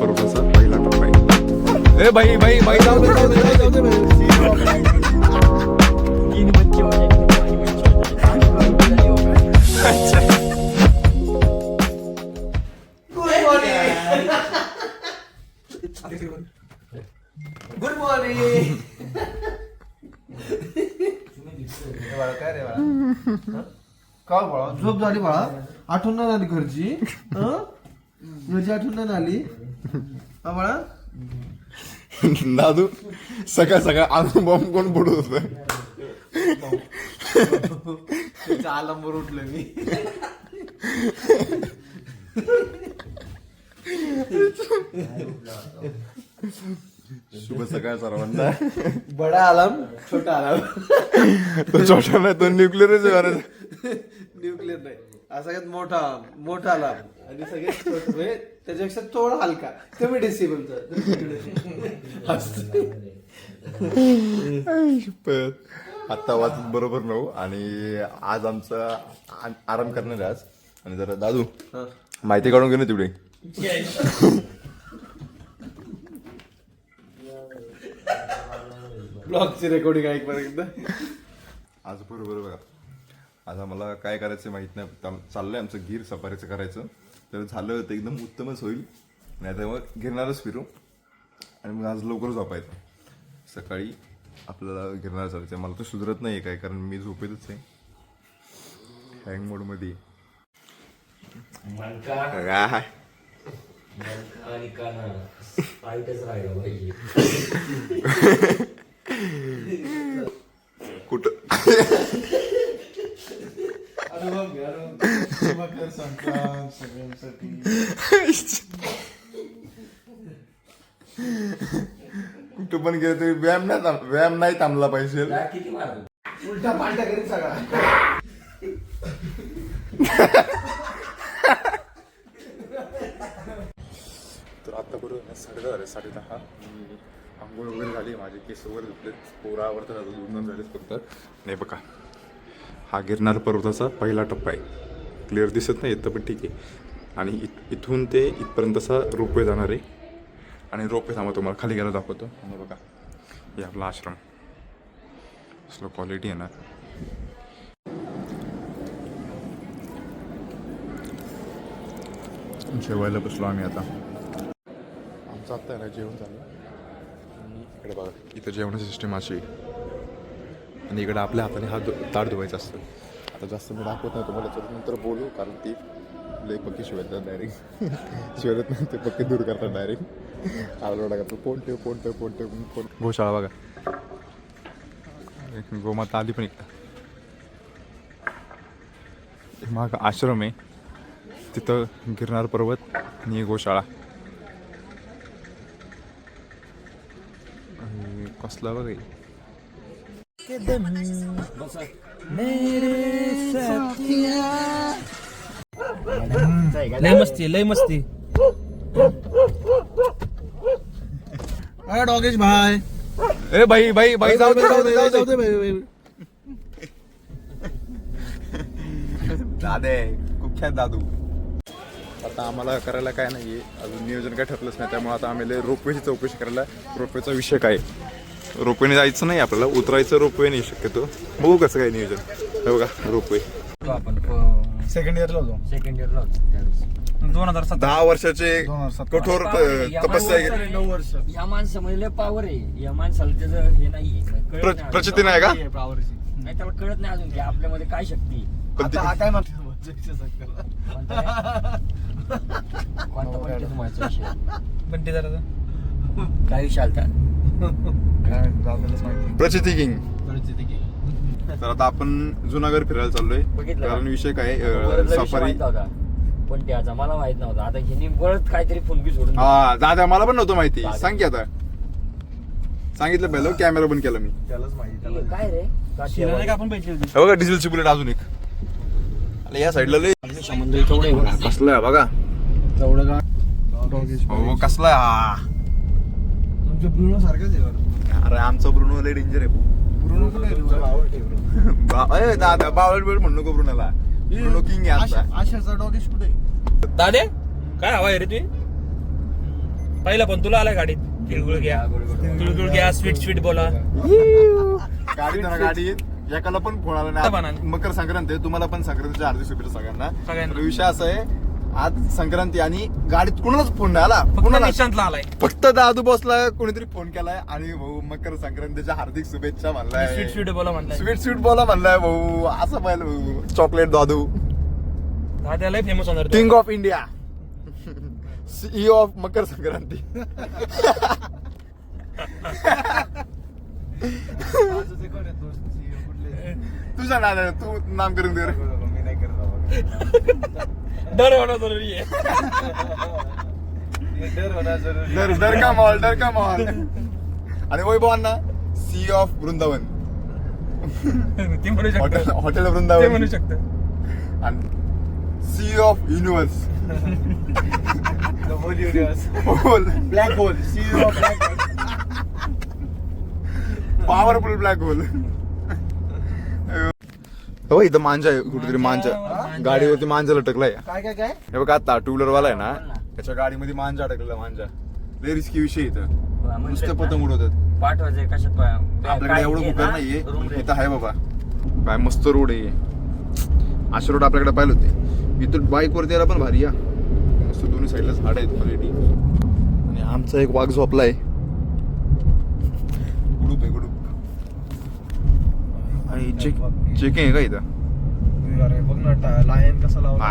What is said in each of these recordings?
पर्वताचा पहिला टप्पा आहे. ए भाई भाई भाई जाऊ दे जाऊ दे जाऊ दे अच्छा. Good morning. काय रे बाळा? का बाळा झोप झाली बाळा? आठवण नाही आली घरची? घरची आठवण नाही आली हा बाळा? दादू सकाळ सकाळ आणून बॉम्ब कोण बुडत होत. अलार्मवर उठलो मी. शुभ सकाळ सर्वांना. बडा अलार्म छोटा अलार्म. तो छोटा नाही, तो न्यूक्लिअरच आहे. न्यूक्लिअर नाही, हा सगळ्यात मोठा मोठा अलार्म आणि सगळ्यात छोटा म्हणजे त्याच्यापेक्षा थोडा हलका कमी डेसिबलचा. आत्ता वाजत बरोबर 9 आणि आज आमचा आराम करणार आहे आज. आणि जरा दादू माहिती काढून घे ना तेवढी. ब्लॉगची रेकॉर्डिंग ऐकपर्यंत आज बरोबर बघा. आज आम्हाला काय करायचं माहित नाही. चाललंय आमचं गिर सफारीचं करायचं. तर झालं तर एकदम उत्तमच होईल. नाही तर मग गिरणारच फिरू आणि मग आज लवकर झोपायचं. सकाळी आपल्याला गिरणार चालायचं. मला तर सुधरत नाही काय, कारण मी झोपेतच आहे, हँग मोडमध्ये. काय कुठं मकर संक्रांत सगळ्यांसाठी. कुठं पण गेलं तरी व्यायाम नाही थांबला पाहिजे. उलटा पालटा करीत सगळा. तर आता बरोबर 10:30 झाले, 10:30. आंघोळ वगैरे झाली, माझे केस वगैरे धुतले, पोरावरती दोन झालेच फक्त. नाही बघा, हा गिरनार पर्वताचा पहिला टप्पा आहे. क्लिअर दिसत नाही येतं पण ठीक आहे. आणि इथून ते इथपर्यंत असा रोपवे जाणार आहे. आणि रोपवे थांबा तुम्हाला खाली गेला दाखवतो. आणि बघा हे आपला आश्रम, स्लो क्वालिटी आहे ना. जेवायला बसलो आम्ही आता. आमचं आत्ता आहे ना जेवण झालं. आणि इकडे बघा, इथं जेवणाची सिस्टीम अशी आहे. आणि इकडे आपल्या हाताने ताट धुवायचं असतं. आता जास्त मी दाखवत नाही तुम्हाला, तर नंतर बोलू, कारण ती लई पक्की शिवायतात डायरेक्ट. शिवत नाही ते पक्की दूर करतात डायरेक्ट. आलोडा करतो, फोन ठेव फोन ठेव फोन ठेव फोन. गोशाळा बघा, गोमाता आली पण इकडं. मग आश्रम आहे तिथं, गिरनार पर्वत आणि गोशाळा. कसला बघा लय मस्ती लय मस्ती. डॉगेश भाई. ए भाई भाई भाई जाऊ दे जाऊ दे जाऊ दे. दादे कुख्यात दादू. आता आम्हाला करायला काय नाहीये अजून, नियोजन काय ठरलंच नाही. त्यामुळे आता आम्ही रोपवेची चौकशी करायला. रोपवेचा विषय काय, रोपवेने जायचं नाही आपल्याला, उतरायचं रोपवे नाही शक्यतो. बघू कसं काय नियोजन. हे बघा रोपवे. आपण सेकंड इयरला होतो. 10 वर्षाचे कठोर तपस्या. 9 वर्ष. या माणसामध्ये लय पावर आहे. या माणसाला त्याचं हे नाहीये, प्रचिती नाही का? नाही, त्याला कळत नाही अजून की आपल्यामध्ये काय शक्ती. आता काय म्हणतो कोणता माझा विषय बंटी जरा काय विषय आलता. प्रचिती किंग. तर आता आपण जुनागड फिरायला चाललोय. कारण विषय काय, सफारी पण त्याचा मला माहित नव्हता. आता हिने बरंच काहीतरी फुनगी सोडून. हा दादा मला पण नव्हतं माहिती. सांग की आता. सांगितलं पहिलं, कॅमेरा बंद केला मी. त्यालाच माहिती. काय रे आपण भेटली होती. बघा डिझेलची बुलेट अजून एक. आणि या साईडला लय समुद्र केवढे कसलं आहे बघा. तेवढं का हो कसला आहे हा. तुमच्या ब्रुनो सारखंच आहे. अरे आमचा ब्रुनो लय डेंजर आहे. ब्रुनो कुठे दादा बावळ बेळ म्हणू नको ब्रुनोला. ब्रुनो किंग आहे आमचा. आशाचा डॉगेश कुठे? दादे काय हवा आहे रे तुम्ही पहिला पण तुला आलाय गाडीत तिळगुळ घ्या तिळगुळ घ्या स्वीट बोला गाडी ना गाडी एकाला पण फोन आला नाही मकर संक्रांती आहे, तुम्हाला पण संक्रांतीच्या हार्दिक शुभेच्छा सगळ्यांना. तर विषय असा आहे आज संक्रांती आणि गाडीत कुणालाच फोन नाही आला, कुणाला निशांतला आलाय फक्त दादू बसला कोणीतरी फोन केलाय आणि भाऊ मकर संक्रांतीच्या हार्दिक शुभेच्छा म्हणलाय, स्वीट बोला म्हणलाय स्वीट बोला म्हणलाय भाऊ. असं पाहिलं भाऊ चॉकलेट दादू दादाला फेमस होणार king of India CEO of Makar Sankranti. तुझ्या नाव तू नाम करून दे रे. मी नाही करत डर होणं जरुरी आहे डर होणार जरूर. डर का मॉल आणि वैभवांना सीईओ ऑफ वृंदावन ते म्हणू शकतं हॉटेल ते वृंदावन म्हणू शकतं आणि CEO of universe whole universe black hole CEO of Black Hole. Powerful black hole. हो इथं मांजा आहे कुठेतरी मांजा गाडीवरती मांजा लटकलाय. काय हे बघा आता टू व्हीलर वाला आहे ना त्याच्या गाडीमध्ये मांजा अडकलेला मांजा लय रिस्की विषय इथं नुसते पतंग उडवतात. पाठवायचे कशात आपल्याकडे एवढं कुकर नाहीये इथं आहे बाबा काय मस्त रोड आहे. असे रोड आपल्याकडे पाहिलं होते इथं बाईक वरती यायला पण भारी या मस्त दोन्ही साईडला झाड आहेत क्वालिटी. आणि आमचा एक वाघ झोपलाय गुडूप आहे गुडूप आणि चेकिंग आहे का इथं अरे बघ ना लायन कसा लावला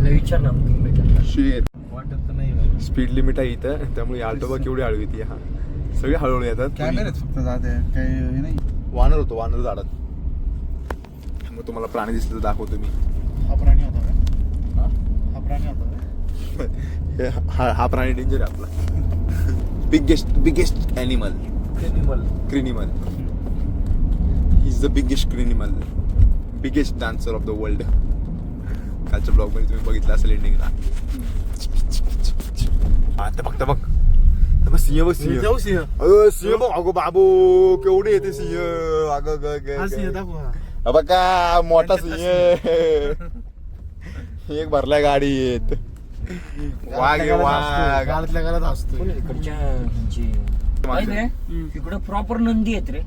विचार ना बुकिंग भेटेल शेत वाटत तर नाही. स्पीड लिमिट आहे इथं त्यामुळे आल्टोबा केवढी हळू येते हा सगळे हळूहळू येतात. कॅमेरेच फक्त जाते काही हे नाही. वानर होतो वानर झाडात मग तुम्हाला प्राणी दिसले तर दाखवतो मी. हा प्राणी होता का? हा प्राणी होता का? हा प्राणी डेंजर आहे आपला biggest animal criminal. He is the biggest criminal biggest dancer of the world. कालच्या ब्लॉग मध्ये तुम्ही बघितलं असेल एंडिंगला. आता फक्त बघ सिंह बघ सिंह जाऊ सिंह. सिंह बघ अगो बाबू केवढे येते सिंह हा सिंह दाखव हा. बघा मोठा सिंह एक भरलाय गाडीत. वाघ आहे वाघ गाळातल्या गाळात असतो. इकडच्या तिकडं प्रॉपर नंदी आहेत रे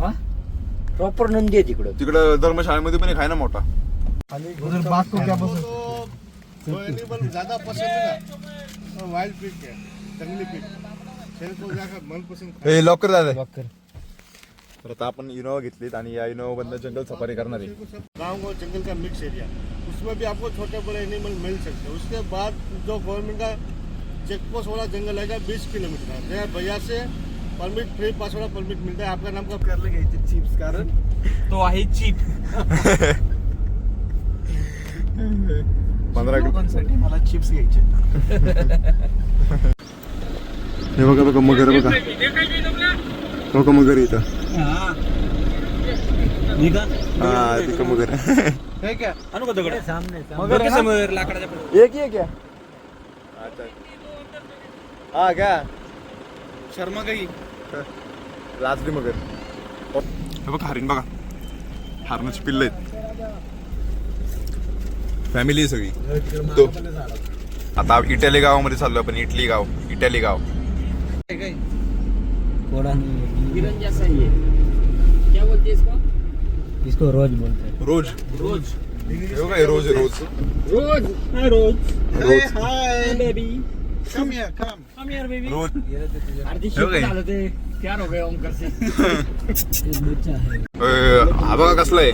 हा प्रॉपर नंदी आहे तिकडं. तिकडं धर्मशाळेमध्ये पण एक आहे ना मोठा. उधर बाग को क्या पसंद? वो एनिमल ज्यादा पसंद है ना वाइल्ड पिग है जंगली पिग शेर को जाकर मनपसंद हे लवकर जायचं तर आता आपण इनोवा घेतलीत आणि या इनोवा बंद जंगल सफारी करणार आहे. गाँव और जंगल का मिक्स एरिया उसमें भी आपको छोटे बड़े एनिमल मिल सकते हैं. उसके बाद जो गवर्नमेंट का चेकपोस्ट वाला जंगल है 20 किलोमीटर का जहाँ भैया से परमिट फ्री पास वाला परमिट मिलता है. आपका नाम का करले घ्यायचे चिप्स कारण तो आहे चीप 15 लोकांसाठी मला चिप्स घ्यायचे. हे बघा मगर बघा बघा मगर इथं हा तिथं मगर हे क्या आणू का दगड सामने मगर आहे ना? समोर लाकडाच्या पुढे. एक ही है क्या हा क्या शर्मा काही लाजरी मगर. हे बघा हरिण बघा हरणाची पिल्ल आहेत फॅमिली आहे सगळी. तो आता इटाली गावामध्ये चाललो आपण इटाली गाव. हिरन जैसा ही है क्या बोलते हैं इसको रोज बोलते हैं रोज हे बघा हे रोज आहे रोज रोज hi baby come here come. कम यार बेबी रोज अर्धी हो गई. शिफ्ट झालं ते तयार हो गए ओमकार से एक बच्चा है हा बघा कसला आहे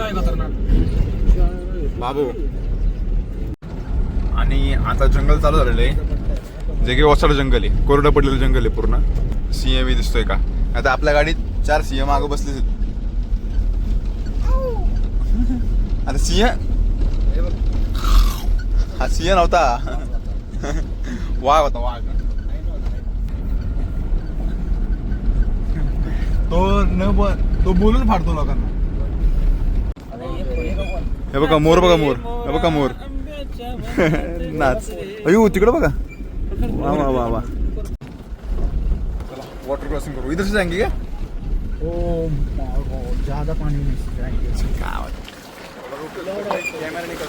बाबू. आणि आता जंगल चालू झालेलं आहे जे की ओसाड जंगल आहे कोरडं पडलेलं जंगल आहे पूर्ण. सिंह बी दिसतोय का आता आपल्या गाडीत 4 सिंह मागं बसले. आता सिंह हा सिंह नव्हता वाघ होता वाघ. तो बोलून फाडतो लोकांना. हे बघा मोर हे बघा मोर नाच. अयो तिकडं बघा वा वा वा. वाटर क्रॉसिंग करू इधर से जाएंगे क्या? ज्यादा पानी नहीं जाएंगे. कैमरा निकल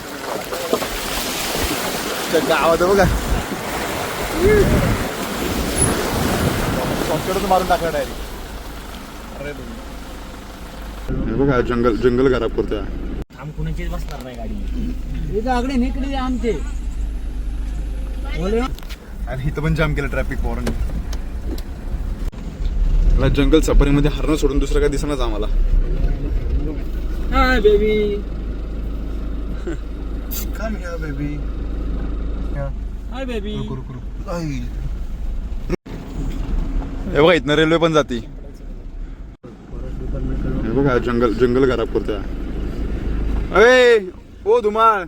गावात बघा शॉर्टकटच मारून टाकला डायरेक्ट. हे बघा जंगल जंगल खराब करतोय. आम कुणाचीच बसणार नाही गाडी. इथं आकडे निकडे आमचे बोल. आणि इथं पण जाम केलं ट्रॅफिक पोरांनी. मला जंगल सफारीमध्ये हरणं सोडून दुसरं काय दिसणारच आम्हाला. Hi baby. Come here, baby. Hi baby. हे बघा इथनं रेल्वे पण जाते. हे बघा जंगल जंगल खराब करतोय. अरे ओ धुमाळ.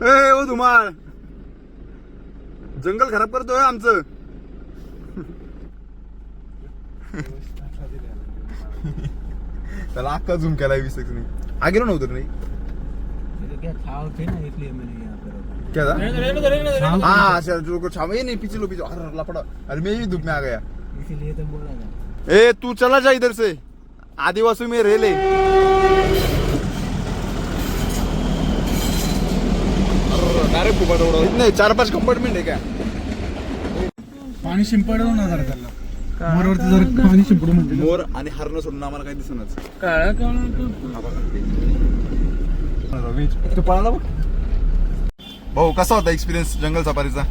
ए ओ धुमाळ, जंगल खराब करतोय आमचं. त्याला अक्का झूम केला 20 सेकंड. आगे ना उधर नहीं क्या छाव थे ना इसलिए मैंने यहाँ पर. क्या था? छाव हाँ अच्छा जो को छाव ये नहीं पीछे लो पीछे. अरे लपड़ा. अरे मैं भी धूप में आ गया. इसीलिए तो बोला था. ए तू चला जा इधर से. आदिवासी में रेले. डायरेक्ट फुकट उड़ा. इतने 4-5 कंपार्टमेंट है क्या? पाणी शिंपडलं ना जरा त्याला. मोरवरती जर पाणी शिंपडू म्हणजे मोर आणि हरणं सोडून आम्हाला काही दिसणच. काळा काळा तो पळाला बघ. भाऊ कसा होता एक्सपिरियन्स जंगल सफारीचा?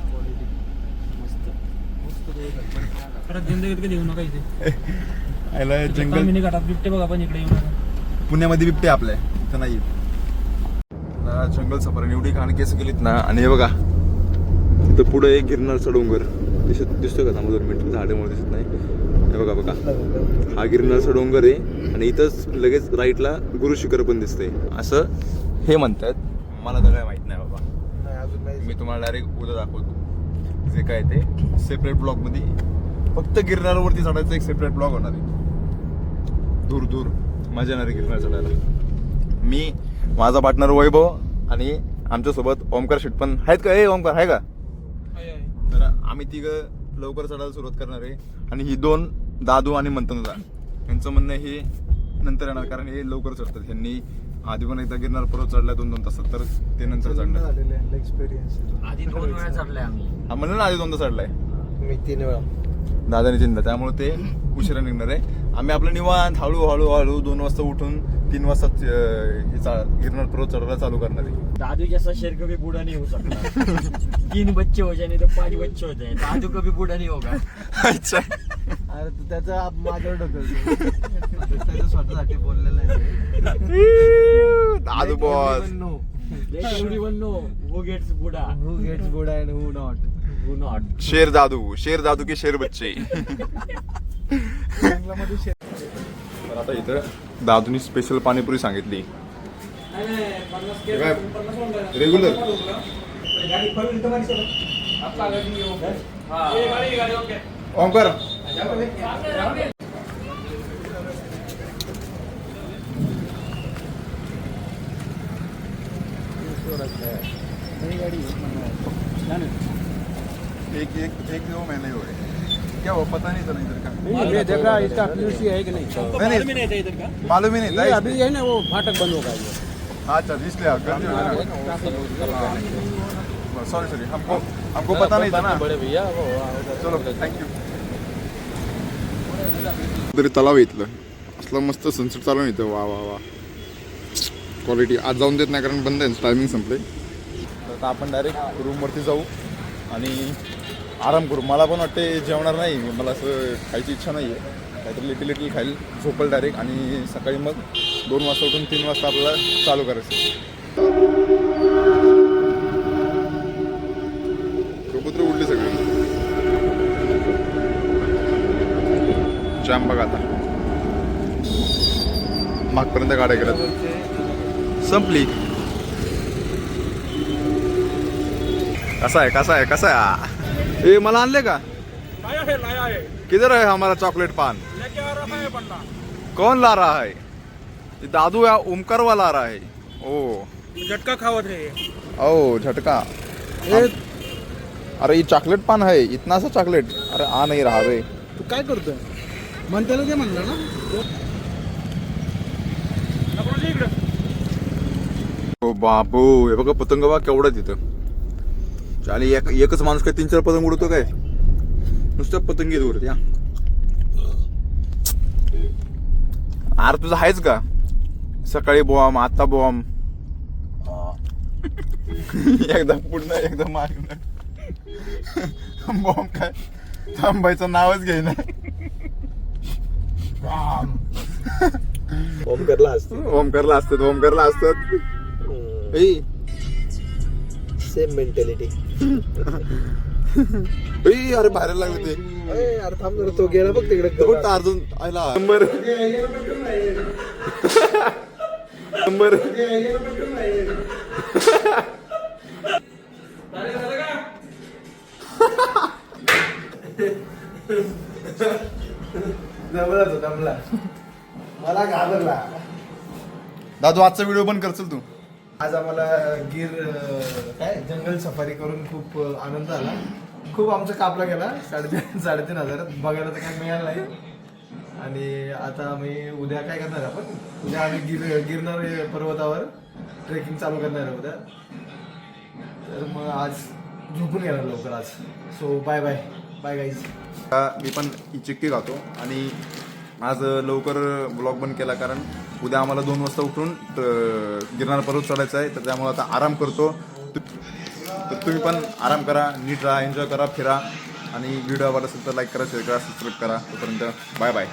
परत जिंदगीत कधी येऊ नका इथे. आयला जंगल मिनी घाटात बिबटे बघा पण इकडे येऊ नका. पुण्यामध्ये बिबटे आपल्या इथं नाही. जंगल सफारी एवढी घाण केस केलीत ना. आणि हे बघा तिथं पुढे एक गिरनारचा डोंगर दिसतोय का? थांबा 2 मिनिट, झाडामुळे दिसत नाही. हे बघा बघा हा गिरनारचा डोंगर आहे आणि इथंच लगेच राईटला गुरु शिखर पण दिसतंय असं हे म्हणतात. मला तर काय माहित नाही बाबा. मी तुम्हाला डायरेक्ट उद्या दाखवतो जे काय ते सेपरेट ब्लॉग मध्ये. फक्त गिरनारवरती चढायचं एक सेपरेट ब्लॉग होणार आहे. दूर दूर मजा येणार आहे गिरनार चढायला. मी, माझा पार्टनर वैभव आणि आमच्यासोबत ओमकार शेट पण आहेत का? ए ओमकार आहे का? तर आम्ही तिघं लवकर चढायला सुरुवात करणार आहे. आणि ही 2 दादू आणि मंथनदा यांचं म्हणणं हे नंतर येणार कारण हे लवकर चढतात. यांनी आधी पण एकदा गिरनार पर्वत चढलाय 2-2 तासात, तर ते नंतर चढणार. एक्सपिरियन्स. आधी 2 वेळा चढलाय आम्ही. हा म्हणलं ना आधी 2 तास चढलाय मी 3 वेळा. दादानी चिंता, त्यामुळे ते उशिरा निघणार आहे. आम्ही आपलं निवांत हळू 2 वाजता उठून 3 वाजता गिरनार पर्वत चढायला चालू करणार आहे. दादू जैसा शेर कभी बूढ़ा नहीं हो सकता. 3 बच्चे हो जाए तो 5 बच्चे हो जाए. दादू कभी बूढ़ा नहीं होगा. अच्छा अरे तू त्याचा माझ्यावर ढकलतो. त्याच्या स्वतःसाठी बोललेलं आहे. दादू boss. Let everyone know who gets Buddha, Who gets Buddha and who not. who not. शेर दादू के शेर बच्चे. तर आता इथं दादूनी स्पेशल पाणीपुरी सांगितली. रेग्युलर ओमकार एक 2 महीने हुए क्या वो पता नहीं चला इधर का. ये देखा इसका पीयूसी है कि नहीं? नहीं, नहीं था इधर का. मालूम ही नहीं था. अभी है ना वो फाटक बंद होगा ये. अच्छा इसलिए सॉरी हमको पता नहीं था ना. बड़े भैया वो चलो थँक्यू. तरी तलाव इथलं असला मस्त सनसेट चालू आहे इथं. वा वा वा क्वालिटी. आज जाऊन देत नाही कारण बंद आहे, टायमिंग संपले. तर आता आपण डायरेक्ट रूमवरती जाऊ आणि आराम करू. मला पण वाटते जेवणार नाही, मला असं खायची इच्छा नाही आहे. काहीतरी लिटिल खाईल, झोपल डायरेक्ट आणि सकाळी मग 2 वाजता उठून 3 वाजता आपल्याला चालू करायचं. कबूतर उडले सगळे. जाम बघा आता मागपर्यंत गाड्या गेल्यात. संपली. कसा है ए मला आणले का? लाया है. किधर है हमारा चॉकलेट पान? लेके आ रहा है बंदा. कौन ला रहा है? ये दादू या ओमकार वाला आ रहा है. ओ झटका खावत है. ओ झटका. अरे ये चॉकलेट पान है, इतना सा चॉकलेट. अरे आ नहीं रहा रे. तू काय करतोय? म्हणताना ते म्हणलं ना. ओ बापू हे बघा पतंग बा केवढा तिथं आणि एकच माणूस काय 3-4 पतंग उडवतो काय नुसतं पतंग येत वरती. अरे तुझं आहेच का सकाळी बॉम्ब आता बॉम्ब एकदा पुढनं एकदा मागणं बॉम्ब काय थांबायचं नावच घेईना. ओमकारला असतो ओमकारला असतात सेम मेंटॅलिटी. अरे बाहेर लागले ते अरे थांब जरा, तो गेला बघ तिकडे. कुठं अर्जुन आयला नंबर नंबर जमला तो जमला, मला घाबरला. दादू आजचा व्हिडिओ पण करशील तू. आज आम्हाला गिर काय जंगल सफारी करून खूप आनंद झाला. खूप आमचा कापला गेला 3,500 बघायला तर काय मिळालं नाही. आणि आता आम्ही उद्या काय करणार आपण, उद्या आम्ही गिरनार पर्वतावर ट्रेकिंग चालू करणार आहे उद्या. तर मग आज झोपून घेणार लवकर आज. So bye bye bye guys. मी पण ही चिक्की खातो आणि आज लवकर ब्लॉग बंद केला कारण उद्या आम्हाला 2 वाजता उठून गिरनार पर्वत चढायचं आहे. तर त्यामुळे आता आराम करतो. तर तुम्ही पण आराम करा, नीट राहा, एन्जॉय करा, फिरा आणि व्हिडिओ आवडला असेल तर लाईक करा, शेअर करा, सबस्क्राईब करा. तोपर्यंत बाय बाय.